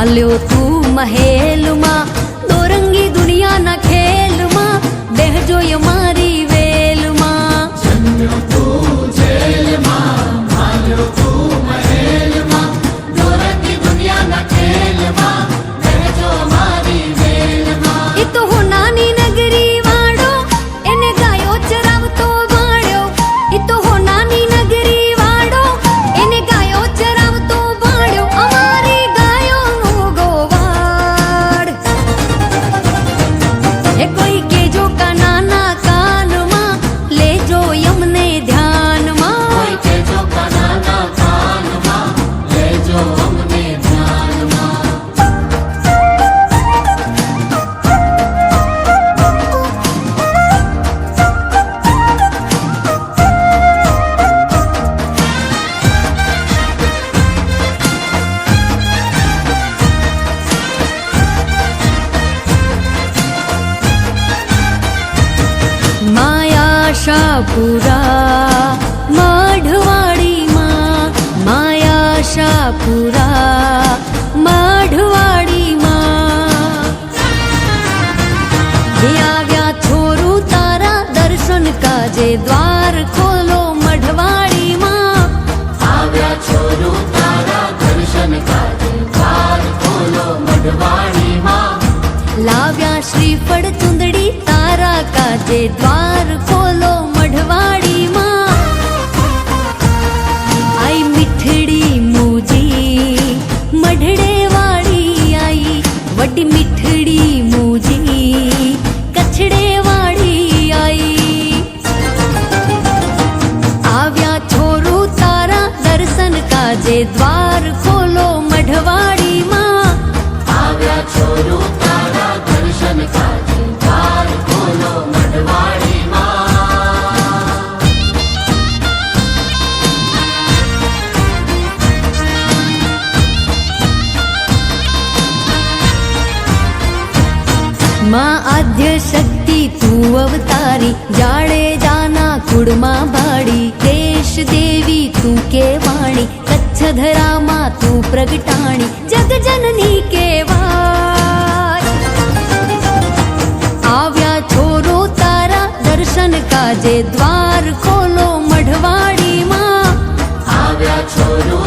हाल्यो तू महल मां दोरंगी दुनिया ना खेल मां बेहजो ये मारी वेल मां जन्म्यो तू जेल मां हाल्यो तू महल मां दोरंगी दुनिया ना खेल मां बेहजो मारी वेल मां ई तो हो नानी नगरी वाड़ो एने गायो चरावतो वाड़्यो ई तो हो नानी नगरी वाड़ो एने गायो चरावतो वाड़्यो अमारी गायो नो गोवाड़ ए कोई के जो का नाना कान मां ले जो यमने ध्यान मां कोई के जो कनाना कान मां ले जो हमने ध्यान मां मायाशापुरा माढवाड़ी मां मायाशापुरा माढवाड़ी मां ये आव्या छोरू तारा दर्शन काजे द्वार खोलो मढवाड़ी मां आव्या छोरू तारा दर्शन काजे द्वार खोलो मढवाड़ी मां लाव्या श्रीफળ चुंदड़ी तारा काजे द्वार खोलो मढवाड़ी मां आई मिठड़ी मूजी मढड़े वाड़ी आई वड्डी मिठड़ी मूजी कछड़े वाड़ी आई आव्या छोरू तारा दर्शन काजे द्वार खोलो मढवाड़ी मां आव्या छोरू तारा दर्शन काजे द्वार खोलो मढवाड़ी मां मां आद्य शक्ति तू अवतारी जाड़े जाना कुड़मा बाड़ी देश देवी तू के वाणी कच्छ धरा मां तू प्रगटाणी जग जननी के वार आव्या छोरो तारा दर्शन काजे द्वार खोलो मढवाड़ी मां आव्या छोरू